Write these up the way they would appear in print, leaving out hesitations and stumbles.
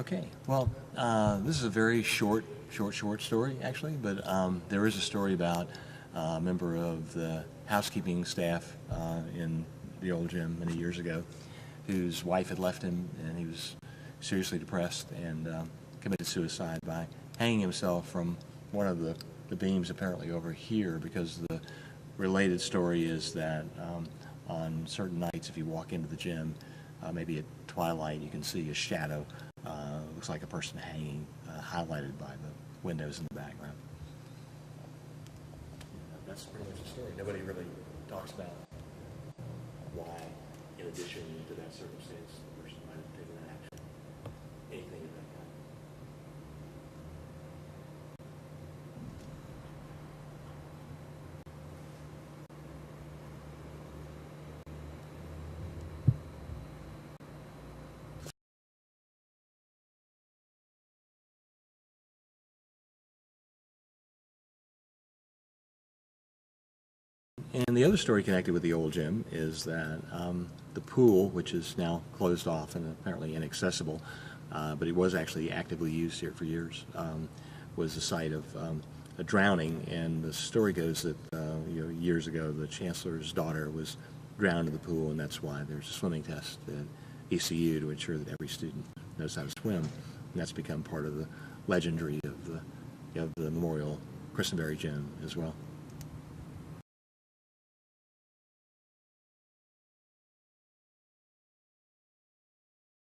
Okay, well, this is a very short story, actually, but there is a story about a member of the housekeeping staff in the old gym many years ago whose wife had left him, and he was seriously depressed and committed suicide by hanging himself from one of the beams apparently over here, because the related story is that on certain nights, if you walk into the gym, maybe at twilight, you can see a shadow. Looks like a person hanging, highlighted by the windows in the background. That's pretty much the story. Nobody really talks about why, in addition to that circumstance, the person might have taken that action. Anything of that kind. And the other story connected with the old gym is that the pool, which is now closed off and apparently inaccessible, but it was actually actively used here for years, was the site of a drowning. And the story goes that years ago the chancellor's daughter was drowned in the pool, and that's why there's a swimming test at ECU to ensure that every student knows how to swim. And that's become part of the legendary of the Memorial Christenberry Gym as well.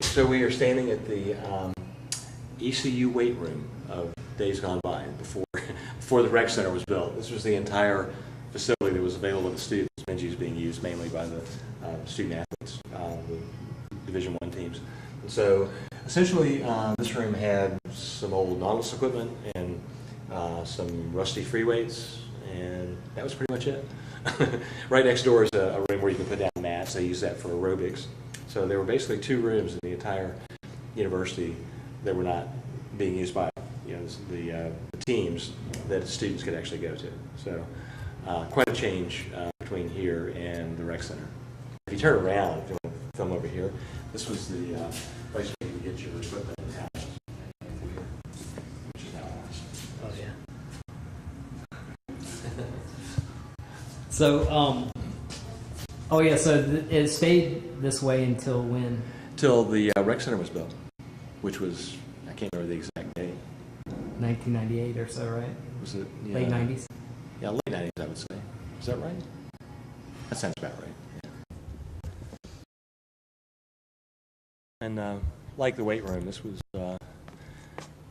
So we are standing at the ECU weight room of days gone by, before the rec center was built. This was the entire facility that was available to the students. Minji's being used mainly by the student athletes, the Division I teams. And so essentially this room had some old Nautilus equipment and some rusty free weights, and that was pretty much it. Right next door is a room where you can put down mats. They use that for aerobics. So there were basically two rooms in the entire university that were not being used by the teams that students could actually go to. So quite a change between here and the rec center. If you turn around, if you want to film over here, this was the place where you could get your equipment in the house, which is now ours. Oh yeah. So so it stayed this way until when? Till the rec center was built, which was, I can't remember the exact date. 1998 or so, right? Was it? Yeah. Late 90s? Yeah, late 90s, I would say. Is that right? That sounds about right. Yeah. And like the weight room, this was a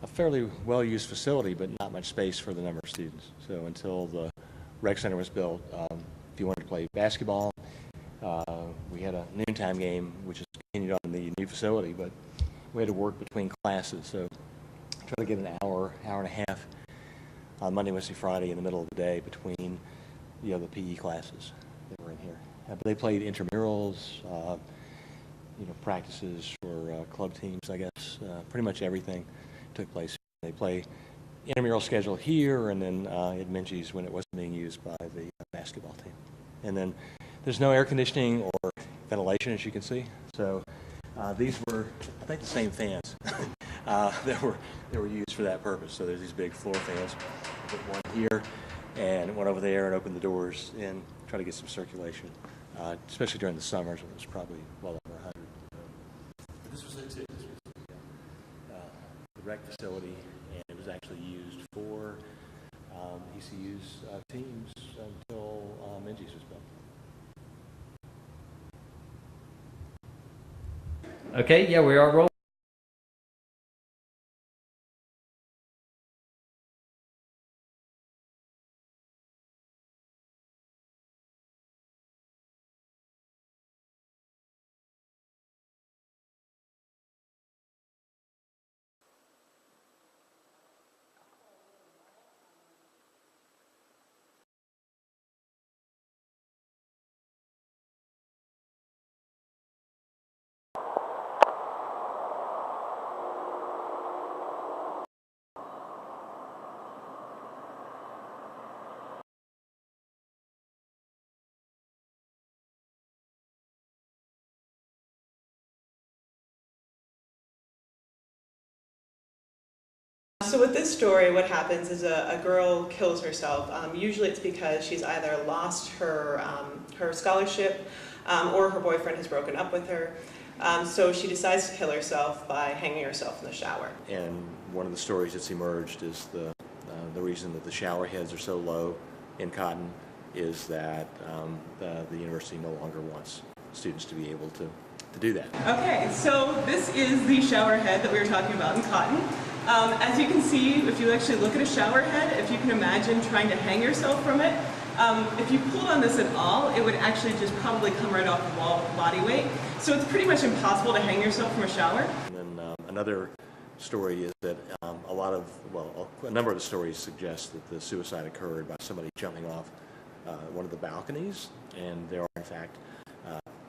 fairly well-used facility, but not much space for the number of students. So until the rec center was built, if you wanted to play basketball, we had a noontime game, which is continued on in the new facility, but we had to work between classes. So try to get an hour and a half on Monday, Wednesday, Friday in the middle of the day between the PE classes that were in here. But they played intramurals, practices for club teams, I guess. Pretty much everything took place. They play intramural schedule here, and then at Minji's when it wasn't being used by the basketball team. And then there's no air conditioning or ventilation, as you can see. So these were, I think, the same fans that were used for that purpose. So there's these big floor fans. Put one here and one over there, and open the doors and try to get some circulation, especially during the summers when it was probably well over 100. But this was it too. This was the rec facility, and it was actually used for ECU's teams until Minji's was built. Okay, yeah, we are rolling. So with this story, what happens is a girl kills herself. Usually it's because she's either lost her scholarship or her boyfriend has broken up with her. So she decides to kill herself by hanging herself in the shower. And one of the stories that's emerged is the reason that the shower heads are so low in Cotton is that the university no longer wants students to be able to do that. Okay, so this is the shower head that we were talking about in Cotton. As you can see, if you actually look at a shower head, if you can imagine trying to hang yourself from it, if you pulled on this at all, it would actually just probably come right off the wall with body weight. So it's pretty much impossible to hang yourself from a shower. And then another story is that a number of the stories suggest that the suicide occurred by somebody jumping off one of the balconies, and there are in fact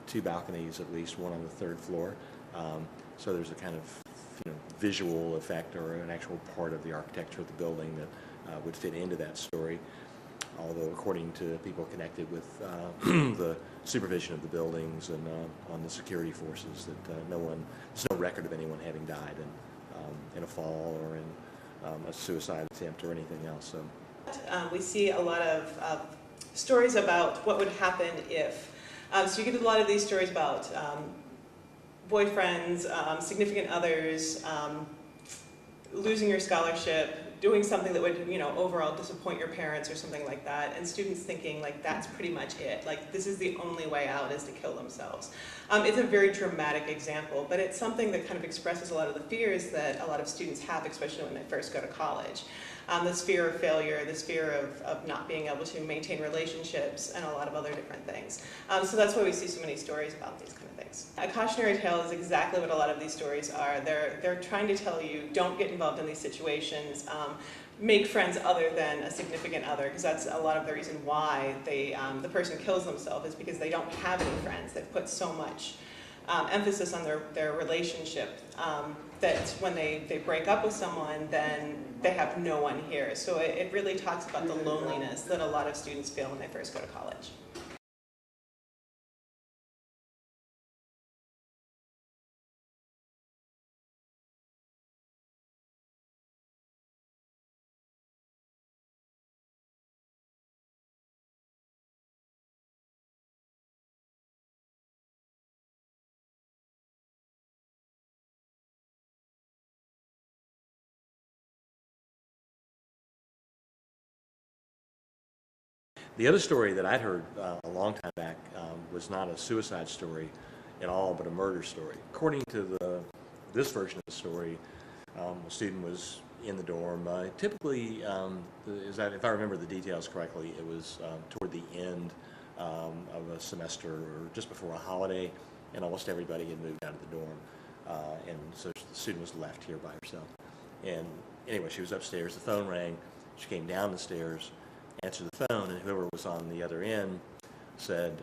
two balconies, at least one on the third floor. So there's a kind of visual effect or an actual part of the architecture of the building that would fit into that story. Although according to people connected with the supervision of the buildings and on the security forces, that there's no record of anyone having died in a fall or in a suicide attempt or anything else. So. We see a lot of stories about what would happen if. So you get a lot of these stories about boyfriends, significant others, losing your scholarship, doing something that would, overall disappoint your parents or something like that, and students thinking like that's pretty much it. Like this is the only way out is to kill themselves. It's a very dramatic example, but it's something that kind of expresses a lot of the fears that a lot of students have, especially when they first go to college. This fear of failure, this fear of not being able to maintain relationships, and a lot of other different things. So that's why we see so many stories about these kind of things. A cautionary tale is exactly what a lot of these stories are. They're trying to tell you, don't get involved in these situations. Make friends other than a significant other, because that's a lot of the reason why the person kills themselves, is because they don't have any friends. They've put so much emphasis on their relationship that when they break up with someone, then they have no one here. So it really talks about the loneliness that a lot of students feel when they first go to college. The other story that I'd heard a long time back was not a suicide story at all, but a murder story. According to this version of the story, a student was in the dorm. Typically, if I remember the details correctly, it was toward the end of a semester or just before a holiday, and almost everybody had moved out of the dorm. And so the student was left here by herself. And anyway, she was upstairs. The phone rang. She came down the stairs, answered the phone, and whoever was on the other end said,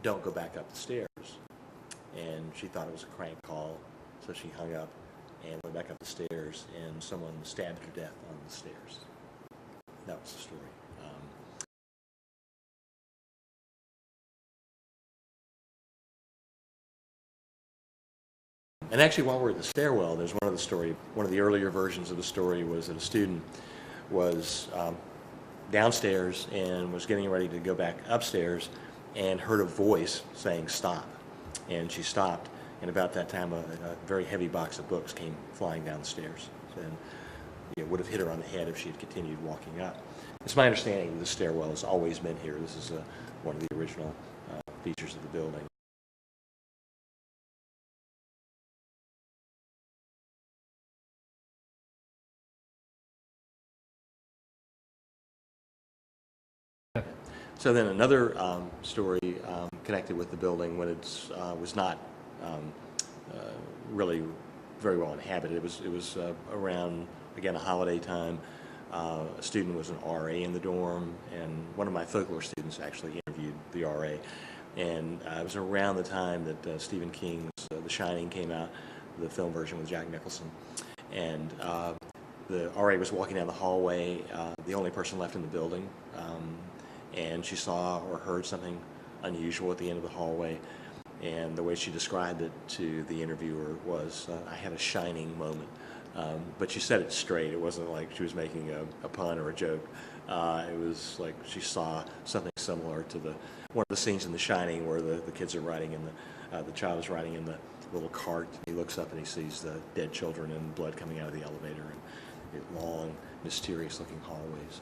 don't go back up the stairs. And she thought it was a crank call, so she hung up and went back up the stairs, and someone stabbed her to death on the stairs. That was the story. And actually, while we're at the stairwell, there's one of the earlier versions of the story was that a student was downstairs and was getting ready to go back upstairs and heard a voice saying stop. And she stopped, and about that time a very heavy box of books came flying down the stairs. And it would have hit her on the head if she had continued walking up. It's my understanding that the stairwell has always been here. This is one of the original features of the building. So then another story connected with the building when it was not really very well inhabited. It was around, again, a holiday time. A student was an RA in the dorm, and one of my folklore students actually interviewed the RA. And it was around the time that Stephen King's The Shining came out, the film version with Jack Nicholson. And the RA was walking down the hallway, the only person left in the building. And she saw or heard something unusual at the end of the hallway, and the way she described it to the interviewer was, I had a shining moment. But she said it straight. It wasn't like she was making a pun or a joke. It was like she saw something similar to one of the scenes in The Shining where the kids are riding in the child is riding in the little cart. He looks up and he sees the dead children and blood coming out of the elevator and long, mysterious-looking hallways.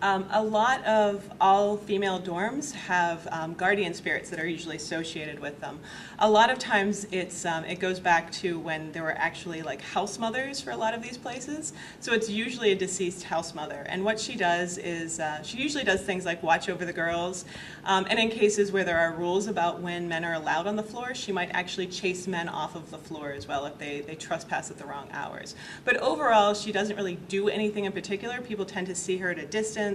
A lot of all-female dorms have guardian spirits that are usually associated with them. A lot of times it goes back to when there were actually like house mothers for a lot of these places. So it's usually a deceased house mother. And what she does is she usually does things like watch over the girls. And in cases where there are rules about when men are allowed on the floor, she might actually chase men off of the floor as well if they trespass at the wrong hours. But overall, she doesn't really do anything in particular. People tend to see her at a distance.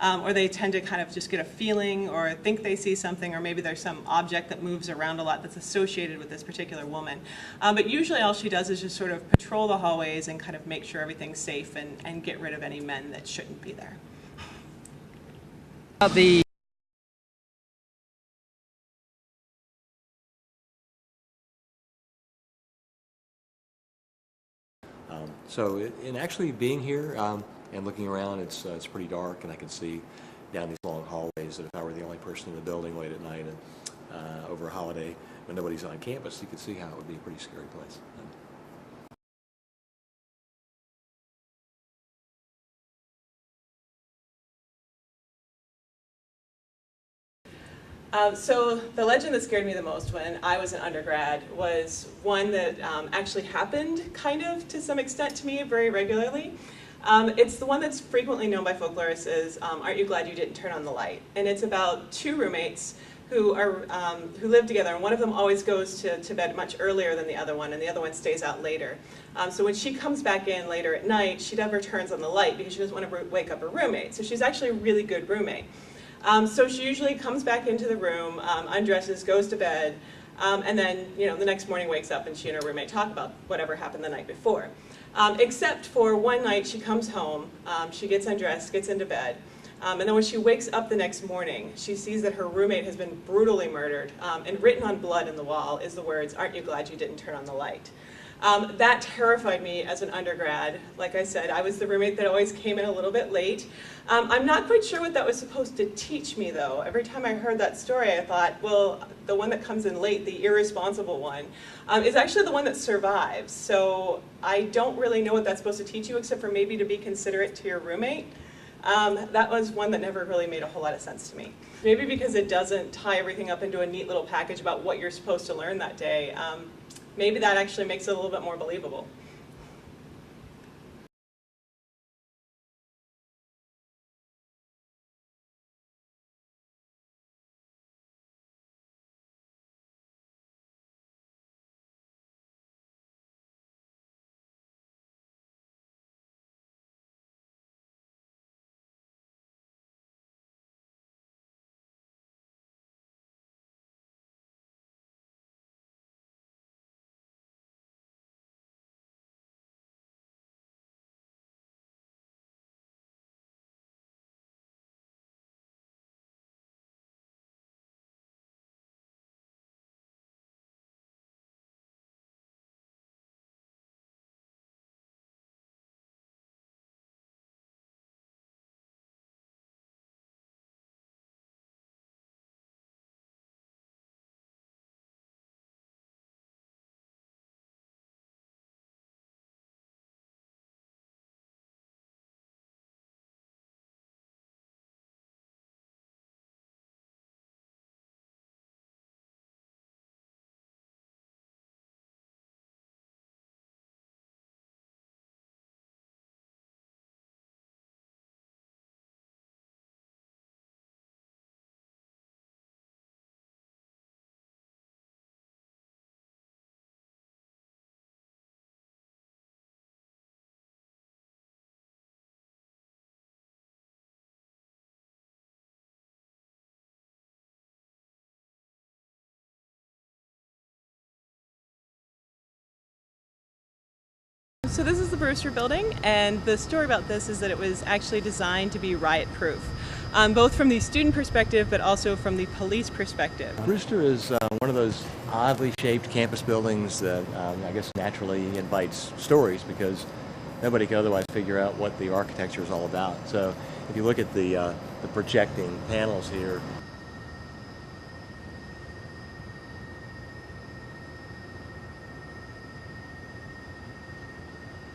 Or they tend to kind of just get a feeling or think they see something, or maybe there's some object that moves around a lot that's associated with this particular woman. But usually all she does is just sort of patrol the hallways and kind of make sure everything's safe and get rid of any men that shouldn't be there. The So in actually being here and looking around, it's pretty dark, and I can see down these long hallways that if I were the only person in the building late at night and over a holiday when nobody's on campus, you could see how it would be a pretty scary place. So the legend that scared me the most when I was an undergrad was one that actually happened kind of to some extent to me very regularly. It's the one that's frequently known by folklorists as Aren't You Glad You Didn't Turn on the Light? And it's about two roommates who live together, and one of them always goes to bed much earlier than the other one, and the other one stays out later. So when she comes back in later at night, she never turns on the light because she doesn't want to wake up her roommate. So she's actually a really good roommate. So she usually comes back into the room, undresses, goes to bed, and then the next morning wakes up and she and her roommate talk about whatever happened the night before. Except for one night she comes home, she gets undressed, gets into bed, and then when she wakes up the next morning, she sees that her roommate has been brutally murdered, and written on blood in the wall is the words, "Aren't you glad you didn't turn on the light?" That terrified me as an undergrad. Like I said, I was the roommate that always came in a little bit late. I'm not quite sure what that was supposed to teach me, though. Every time I heard that story, I thought, well, the one that comes in late, the irresponsible one, is actually the one that survives. So I don't really know what that's supposed to teach you, except for maybe to be considerate to your roommate. That was one that never really made a whole lot of sense to me. Maybe because it doesn't tie everything up into a neat little package about what you're supposed to learn that day. Maybe that actually makes it a little bit more believable. So this is the Brewster Building, and the story about this is that it was actually designed to be riot-proof. both from the student perspective but also from the police perspective. Brewster is one of those oddly shaped campus buildings that I guess naturally invites stories because nobody can otherwise figure out what the architecture is all about. So if you look at the projecting panels here,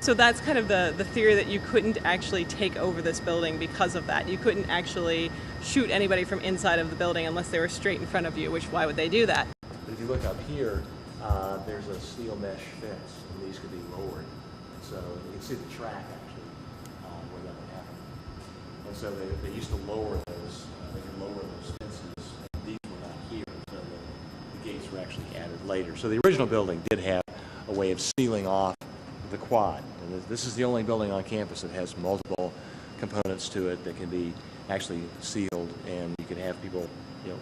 So that's kind of the theory, that you couldn't actually take over this building because of that. You couldn't actually shoot anybody from inside of the building unless they were straight in front of you, which why would they do that? but if you look up here, there's a steel mesh fence, and these could be lowered. So you can see the track actually where that would happen. And so they used to lower those, they could lower those fences, and these were not here, so the gates were actually added later. So the original building did have a way of sealing off the quad. And this is the only building on campus that has multiple components to it that can be actually sealed, and you can have people,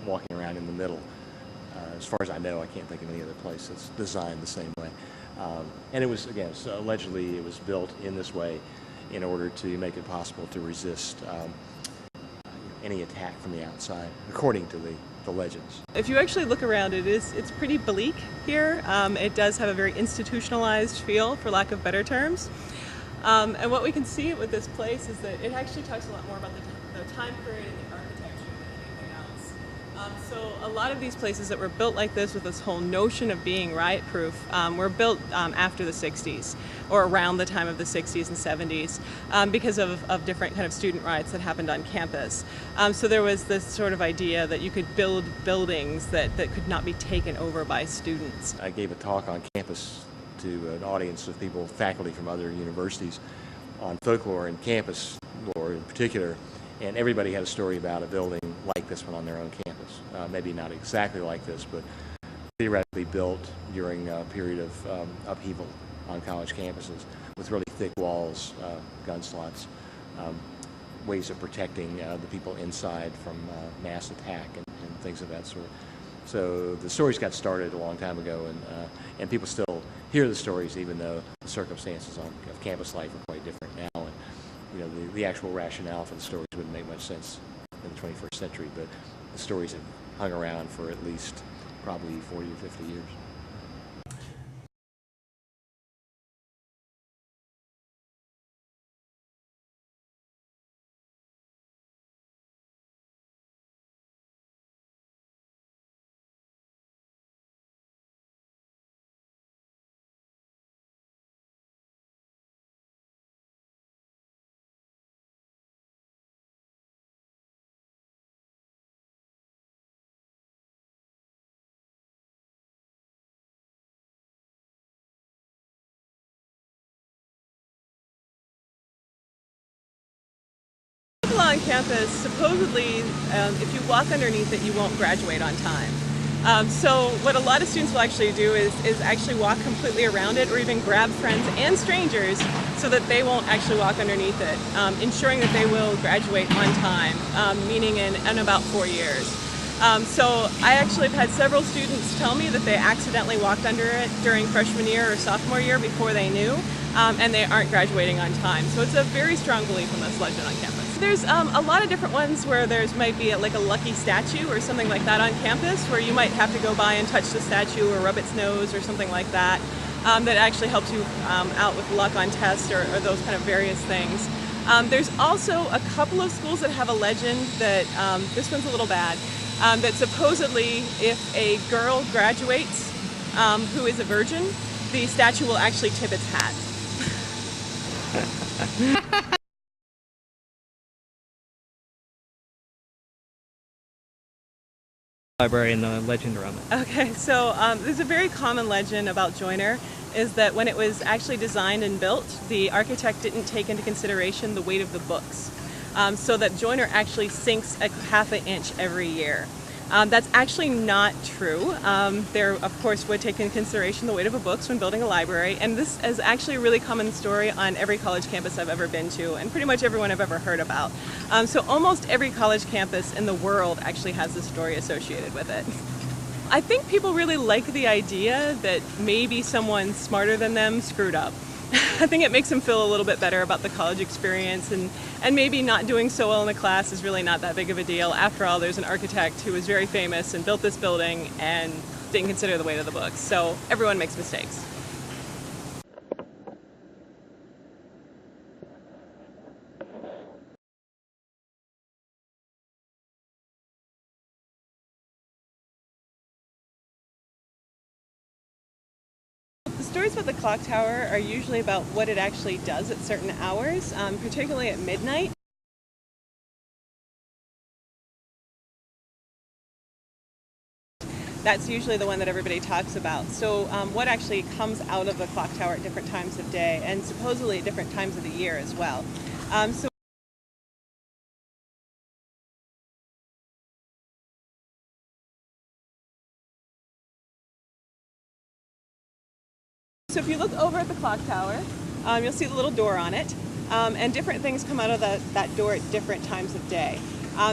walking around in the middle. As far as I know, I can't think of any other place that's designed the same way. And it was, again, so allegedly it was built in this way in order to make it possible to resist any attack from the outside, according to the legends. If you actually look around, it's pretty bleak here. It does have a very institutionalized feel, for lack of better terms. And what we can see with this place is that it actually talks a lot more about the time period and the architecture than anything else. So a lot of these places that were built like this, with this whole notion of being riot-proof, were built after the 60s, or around the time of the 60s and 70s, because of different kind of student riots that happened on campus. So there was this sort of idea that you could build buildings that could not be taken over by students. I gave a talk on campus to an audience of people, faculty from other universities, on folklore and campus lore in particular, and everybody had a story about a building like this one on their own campus. Maybe not exactly like this, but theoretically built during a period of upheaval on college campuses, with really thick walls, gun slots, ways of protecting the people inside from mass attack and things of that sort. So the stories got started a long time ago, and people still hear the stories, even though the circumstances of campus life are quite different now. And the actual rationale for the stories wouldn't make much sense in the 21st century, but the stories have hung around for at least probably 40 or 50 years. On campus, supposedly, if you walk underneath it, you won't graduate on time. So what a lot of students will actually do is actually walk completely around it, or even grab friends and strangers so that they won't actually walk underneath it, ensuring that they will graduate on time, meaning in about 4 years. So I actually have had several students tell me that they accidentally walked under it during freshman year or sophomore year before they knew, and they aren't graduating on time. So it's a very strong belief in this legend on campus. There's a lot of different ones where might be like a lucky statue or something like that on campus, where you might have to go by and touch the statue or rub its nose or something like that, that actually helps you out with luck on tests or those kind of various things. There's also a couple of schools that have a legend that, this one's a little bad, that supposedly if a girl graduates who is a virgin, the statue will actually tip its hat. Library and the legend around it. Okay, so there's a very common legend about Joyner, is that when it was actually designed and built, the architect didn't take into consideration the weight of the books. So that Joyner actually sinks a half an inch every year. That's actually not true. There, of course, would take into consideration the weight of the books when building a library, and this is actually a really common story on every college campus I've ever been to, and pretty much everyone I've ever heard about. So almost every college campus in the world actually has this story associated with it. I think people really like the idea that maybe someone smarter than them screwed up. I think it makes them feel a little bit better about the college experience, and maybe not doing so well in the class is really not that big of a deal. After all, there's an architect who was very famous and built this building and didn't consider the weight of the books. So everyone makes mistakes. The stories about the clock tower are usually about what it actually does at certain hours, particularly at midnight. That's usually the one that everybody talks about. So what actually comes out of the clock tower at different times of day, and supposedly at different times of the year as well. So if you look over at the clock tower, you'll see the little door on it, and different things come out of that door at different times of day.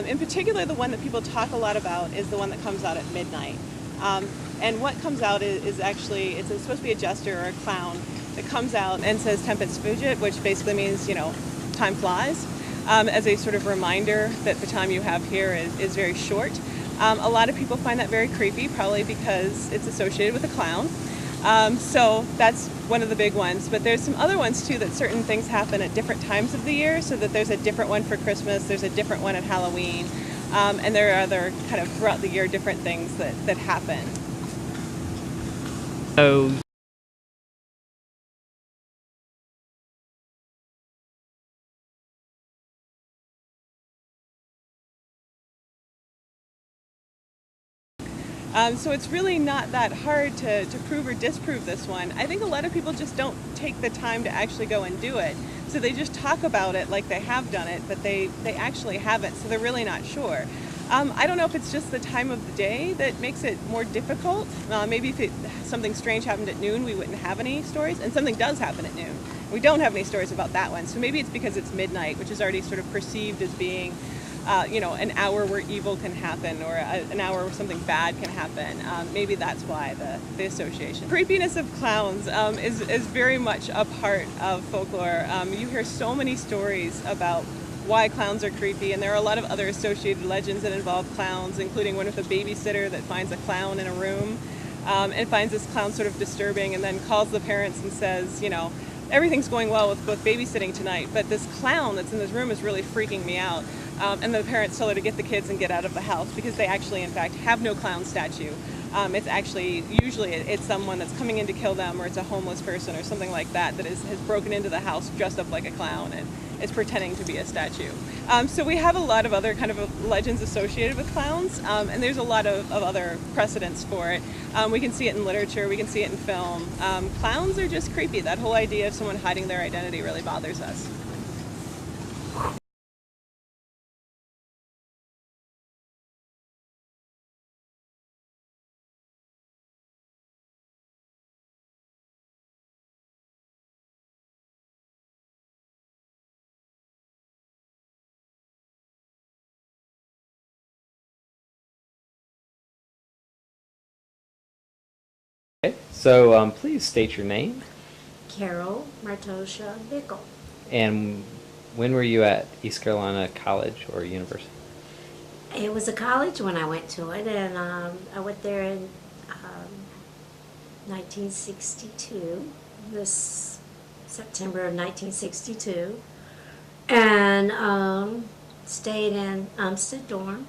In particular, the one that people talk a lot about is the one that comes out at midnight. And what comes out is actually, it's supposed to be a jester or a clown that comes out and says Tempus Fugit, which basically means, time flies, as a sort of reminder that the time you have here is very short. A lot of people find that very creepy, probably because it's associated with a clown. So that's one of the big ones, but there's some other ones too, that certain things happen at different times of the year, so that there's a different one for Christmas, there's a different one at Halloween, and there are other kind of throughout the year different things that happen. So So it's really not that hard to prove or disprove this one. I think a lot of people just don't take the time to actually go and do it. So they just talk about it like they have done it, but they actually haven't, so they're really not sure. I don't know if it's just the time of the day that makes it more difficult. Maybe if something strange happened at noon, we wouldn't have any stories, and something does happen at noon. We don't have any stories about that one, so maybe it's because it's midnight, which is already sort of perceived as being an hour where evil can happen, or an hour where something bad can happen. Maybe that's why the association. Creepiness of clowns is very much a part of folklore. You hear so many stories about why clowns are creepy, and there are a lot of other associated legends that involve clowns, including one with a babysitter that finds a clown in a room and finds this clown sort of disturbing, and then calls the parents and says, everything's going well with babysitting tonight, but this clown that's in this room is really freaking me out. And the parents tell her to get the kids and get out of the house, because they actually, in fact, have no clown statue. It's actually, usually it's someone that's coming in to kill them, or it's a homeless person or something like that has broken into the house dressed up like a clown and is pretending to be a statue. So we have a lot of other kind of legends associated with clowns, and there's a lot of other precedents for it. We can see it in literature, we can see it in film. Clowns are just creepy. That whole idea of someone hiding their identity really bothers us. Okay, so please state your name, Carol Martosha Bickle. and when were you at East Carolina College or University? It was a college when I went to it, and I went there in 1962, this September of 1962, and stayed in Umstead dorm,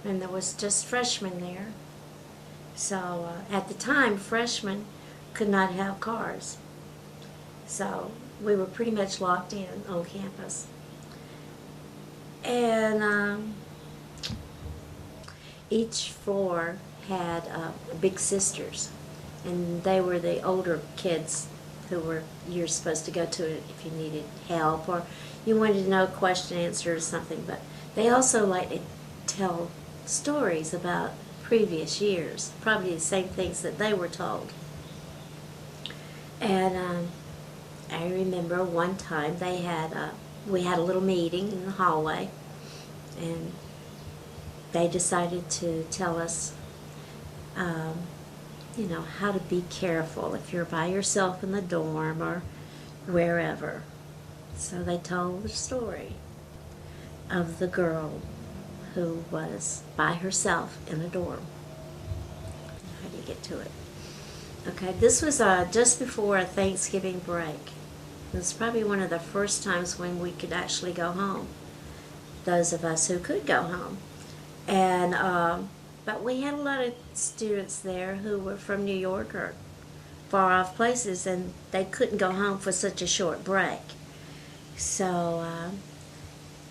and there was just freshmen there. So at the time, freshmen could not have cars. So we were pretty much locked in on campus. And each floor had big sisters, and they were the older kids who you're supposed to go to it if you needed help or you wanted to know a question, answer, or something. But they also like to tell stories about previous years, probably the same things that they were told. And I remember one time we had a little meeting in the hallway, and they decided to tell us you know, how to be careful if you're by yourself in the dorm or wherever. So they told the story of the girl who was by herself in a dorm. How do you get to it? Okay, this was just before a Thanksgiving break. It was probably one of the first times when we could actually go home, those of us who could go home. And but we had a lot of students there who were from New York or far off places, and they couldn't go home for such a short break. So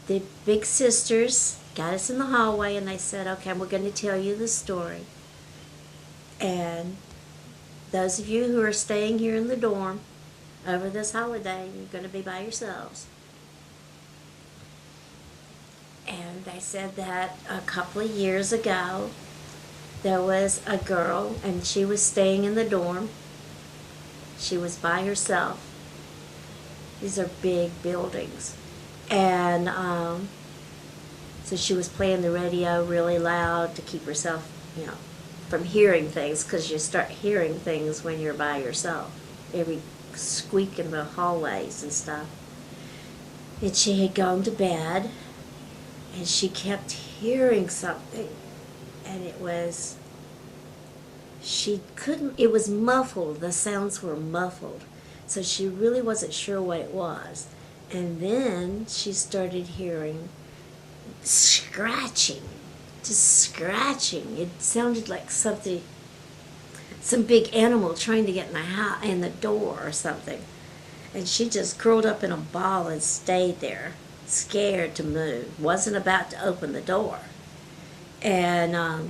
the big sisters got us in the hallway, and they said, okay, we're going to tell you the story. And those of you who are staying here in the dorm over this holiday, you're going to be by yourselves. And they said that a couple of years ago, there was a girl, and she was staying in the dorm. She was by herself. These are big buildings. And so she was playing the radio really loud to keep herself, you know, from hearing things, because you start hearing things when you're by yourself. Every squeak in the hallways and stuff. And she had gone to bed, and she kept hearing something, and it was, she couldn't, it was muffled, the sounds were muffled, so she really wasn't sure what it was. And then she started hearing scratching, just scratching. It sounded like something, some big animal trying to get in the house, in the door or something. And she just curled up in a ball and stayed there, scared to move, wasn't about to open the door. And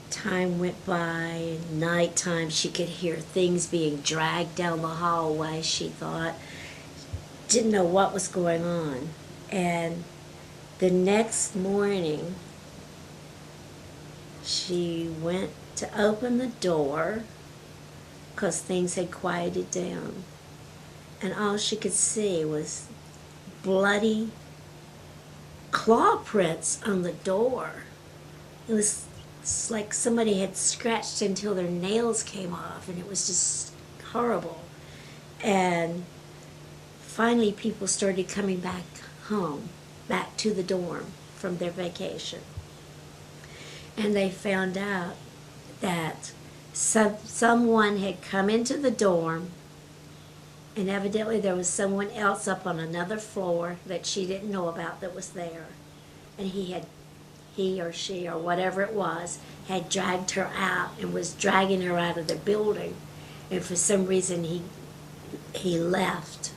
time went by, nighttime, she could hear things being dragged down the hallway, she thought. Didn't know what was going on. And the next morning, she went to open the door because things had quieted down. And all she could see was bloody claw prints on the door. It was like somebody had scratched until their nails came off, and it was just horrible. And finally people started coming back home, back to the dorm from their vacation. And they found out that someone had come into the dorm, and evidently there was someone else up on another floor that she didn't know about that was there. And he or she or whatever it was had dragged her out and was dragging her out of the building. And for some reason he left.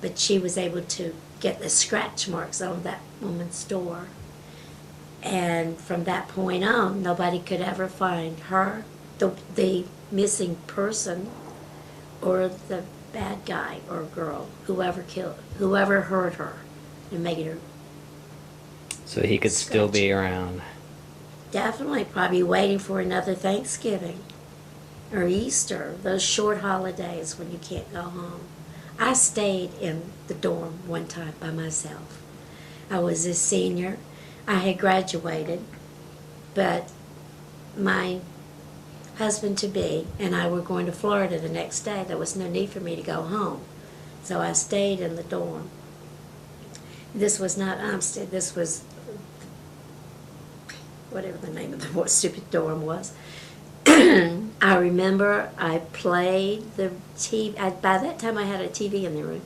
But she was able to get the scratch marks on that woman's door. And from that point on, nobody could ever find her, the missing person, or the bad guy or girl, whoever hurt her and made her. So he could still be around. Definitely, probably waiting for another Thanksgiving or Easter, those short holidays when you can't go home. I stayed in the dorm one time by myself. I was a senior. I had graduated, but my husband-to-be and I were going to Florida the next day. There was no need for me to go home, so I stayed in the dorm. This was not Olmsted. This was whatever the name of the stupid dorm was. I remember I played the TV. By that time I had a TV in the room.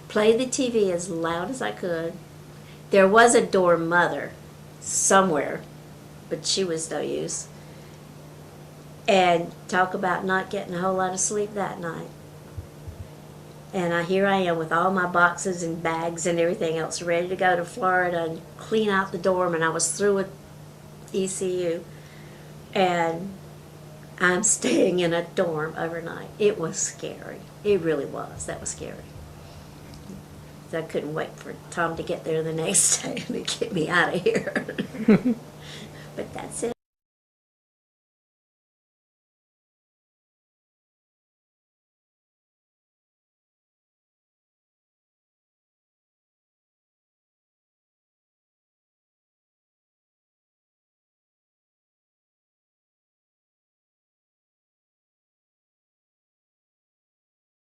Played the TV as loud as I could. There was a dorm mother somewhere, but she was no use. And talk about not getting a whole lot of sleep that night. And here I am with all my boxes and bags and everything else ready to go to Florida and clean out the dorm, and I was through with ECU. And I'm staying in a dorm overnight. It was scary. It really was. That was scary. So I couldn't wait for Tom to get there the next day to get me out of here. But that's it.